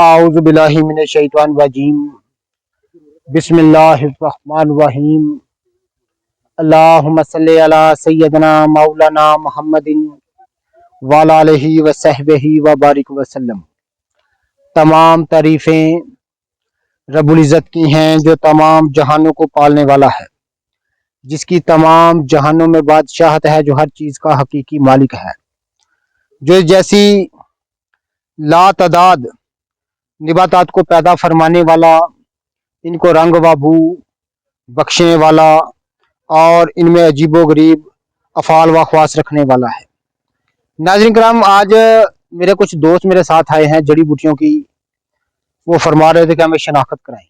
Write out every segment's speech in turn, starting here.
आऊज़ु बिल्लाहि मिनश शैतानिर रजीम। बिस्मिल्लाहिर रहमानिर रहीम। अल्लाहुम्मा सल्लि अला सय्यदना मौलाना मुहम्मदिन व अला आलिहि व सहबिही व बारिक वसल्लम। तमाम तारीफ़ें रब्बुल इज़्ज़त की हैं जो तमाम जहानों को पालने वाला है, जिसकी तमाम जहानों में बादशाहत है, जो हर चीज़ का हकीकी मालिक है, जो जैसी लातदाद निबातात को पैदा फरमाने वाला, इनको रंग व बू बख्शने वाला और इनमें अजीबो गरीब अफ़ाल व ख्वास रखने वाला है। नाज़रीन कराम, आज मेरे कुछ दोस्त मेरे साथ आए हैं जड़ी बूटियों की। वो फरमा रहे थे कि हमें शनाख्त कराएं,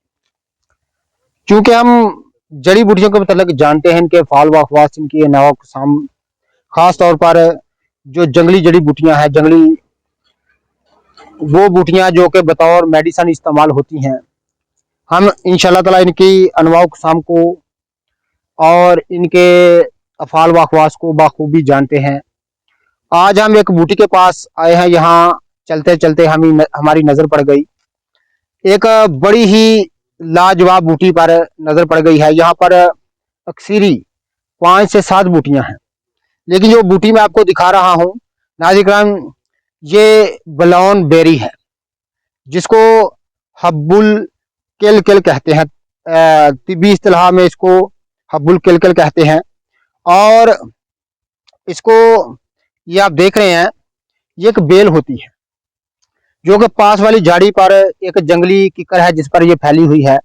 क्योंकि हम जड़ी बूटियों के मतलब जानते हैं, इनके फ़ाल व ख्वास, इनकी नवा क़साम, ख़ास तौर पर जो जंगली जड़ी बूटियाँ हैं, जंगली वो बूटियाँ जो कि बतौर मेडिसन इस्तेमाल होती हैं, हम इंशाअल्लाह ताला इनकी अनवा क़साम को और इनके अफ़ाल व ख़वास को बाखूबी जानते हैं। आज हम एक बूटी के पास आए हैं। यहाँ चलते चलते हमारी नज़र पड़ गई, एक बड़ी ही लाजवाब बूटी पर नज़र पड़ गई है। यहाँ पर अक्सरी 5 से 7 बूटियाँ हैं, लेकिन जो बूटी मैं आपको दिखा रहा हूँ नाज़रीन, ये बलौन बेरी है, जिसको हब्बुल किलकिल कहते हैं। तिब्बी इस्तिलाह में इसको हब्बुल किलकिल कहते हैं। और इसको ये आप देख रहे हैं, ये एक बेल होती है जो कि पास वाली झाड़ी पर, एक जंगली किकर है जिस पर ये फैली हुई है,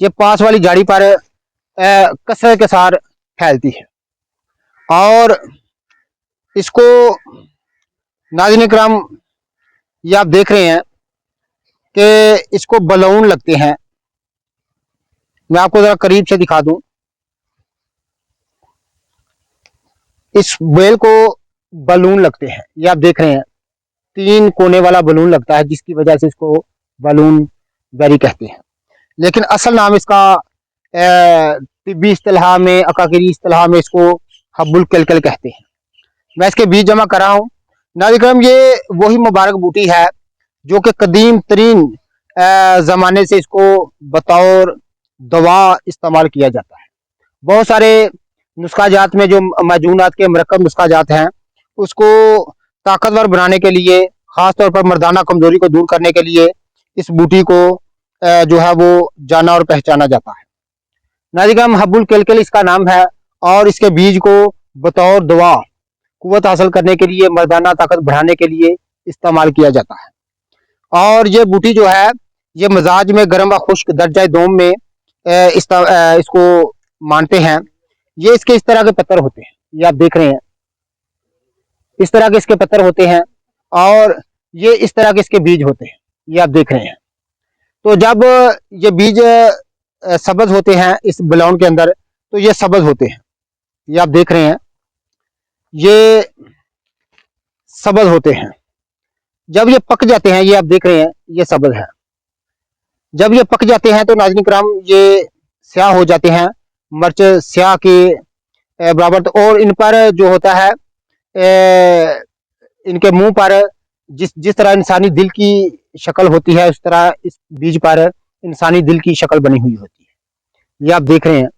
ये पास वाली झाड़ी पर कसरत के साथ फैलती है। और इसको नाज़रीन किराम, ये आप देख रहे हैं कि इसको बलून लगते हैं। मैं आपको जरा करीब से दिखा दूं, इस बेल को बलून लगते हैं। ये आप देख रहे हैं, 3 कोने वाला बलून लगता है, जिसकी वजह से इसको बलून बेरी कहते हैं। लेकिन असल नाम इसका तिब्बी इस्तिलाह में, अकाकिरी इस्तिलाह में इसको हब्बुल किलकिल कहते हैं। मैं इसके बीज जमा कर रहा हूँ। नाज़रीन, ये वही मुबारक बूटी है जो कि कदीम तरीन ज़माने से इसको बतौर दवा इस्तेमाल किया जाता है। बहुत सारे नुस्खा जात में जो माजूनात के मरकब नुस्खा जात हैं, उसको ताकतवर बनाने के लिए, ख़ास तौर पर मर्दाना कमज़ोरी को दूर करने के लिए, इस बूटी को जो है वो जाना और पहचाना जाता है। नाज़रीन, हब्बुल किलकिल इसका नाम है और इसके बीज को बतौर दवा कुव्वत हासिल करने के लिए, मर्दाना ताकत बढ़ाने के लिए इस्तेमाल किया जाता है। और ये बूटी जो है, ये मिजाज में गर्म व खुश्क दर्जा दोम में इसको मानते हैं। ये इसके इस तरह के पत्थर होते हैं, ये आप देख रहे हैं, इस तरह के इसके पत्थर होते हैं और ये इस तरह के इसके बीज होते हैं, ये आप देख रहे हैं। तो जब ये बीज सब्ज होते हैं इस बलौन के अंदर, तो ये सब्ज होते हैं, ये आप देख रहे हैं, ये सब्ज होते हैं। जब ये पक जाते हैं, ये आप देख रहे हैं, ये सब्ज है। जब ये पक जाते हैं तो नाज़रीन किराम, ये स्याह हो जाते हैं, मिर्च स्याह के बराबर। तो और इन पर जो होता है, इनके मुंह पर जिस तरह इंसानी दिल की शक्ल होती है, उस तरह इस बीज पर इंसानी दिल की शक्ल बनी हुई होती है, ये आप देख रहे हैं।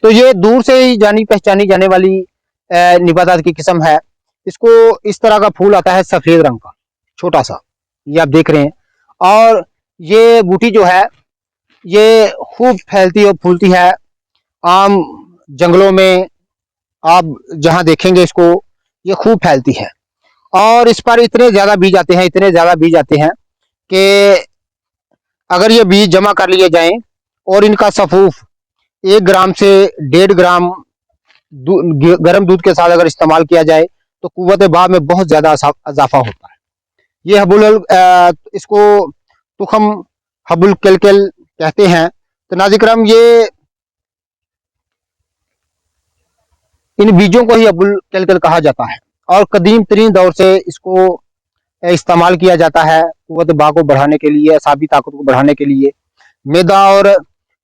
तो ये दूर से ही जानी पहचानी जाने वाली निबातात की किस्म है। इसको इस तरह का फूल आता है सफ़ेद रंग का, छोटा सा, ये आप देख रहे हैं। और ये बूटी जो है, ये खूब फैलती और फूलती है। आम जंगलों में आप जहाँ देखेंगे इसको, ये खूब फैलती है। और इस पर इतने ज़्यादा बीज आते हैं, इतने ज़्यादा बीज आते हैं कि अगर ये बीज जमा कर लिए जाएं और इनका सफूफ 1 ग्राम से 1.5 ग्राम गर्म दूध के साथ अगर इस्तेमाल किया जाए, तो कुव्वत बा में बहुत ज़्यादा इजाफा होता है। ये इसको तुखम हब्बुल किलकिल कहते हैं। तो नाज़रीन, ये इन बीजों को ही हब्बुल किलकिल कहा जाता है और कदीम तरीन दौर से इसको इस्तेमाल किया जाता है कुव्वत बा को बढ़ाने के लिए, असाबी ताकत को बढ़ाने के लिए, मैदा और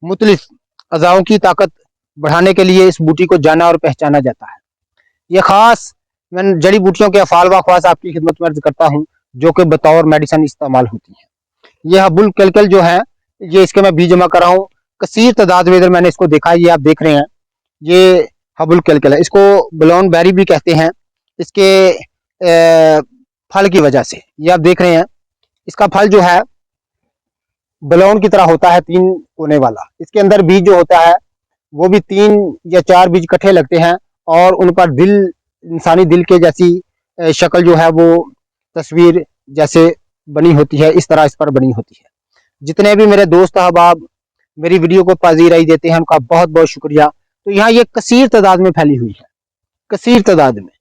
मुख्तलिफ अज़ाओं की ताकत बढ़ाने के लिए इस बूटी को जाना और पहचाना जाता है। ये खास मैं जड़ी बूटियों के अफ़ाल व ख़वास आपकी खिदमत में अर्ज़ करता हूँ। जो कि बतौर मेडिसिन इस्तेमाल होती है। ये हबुल कैलकल जो है, ये इसके मैं बीज जमा कर रहा हूँ कसीर तादाद में। इधर मैंने इसको देखा है, ये आप देख रहे हैं, ये हबुल कैलकल है। इसको ब्लाउन बेरी भी कहते हैं इसके फल की वजह से। ये आप देख रहे हैं, इसका फल जो है ब्लाउन की तरह होता है, 3 कोने वाला। इसके अंदर बीज जो होता है वो भी 3 या 4 बीज इकट्ठे लगते हैं और उन पर दिल, इंसानी दिल के जैसी शक्ल जो है वो तस्वीर जैसे बनी होती है, इस तरह इस पर बनी होती है। जितने भी मेरे दोस्त अहबाब मेरी वीडियो को पजीराई देते हैं उनका बहुत बहुत शुक्रिया। तो यहाँ ये कसीर तादाद में फैली हुई है, कसीर तादाद में।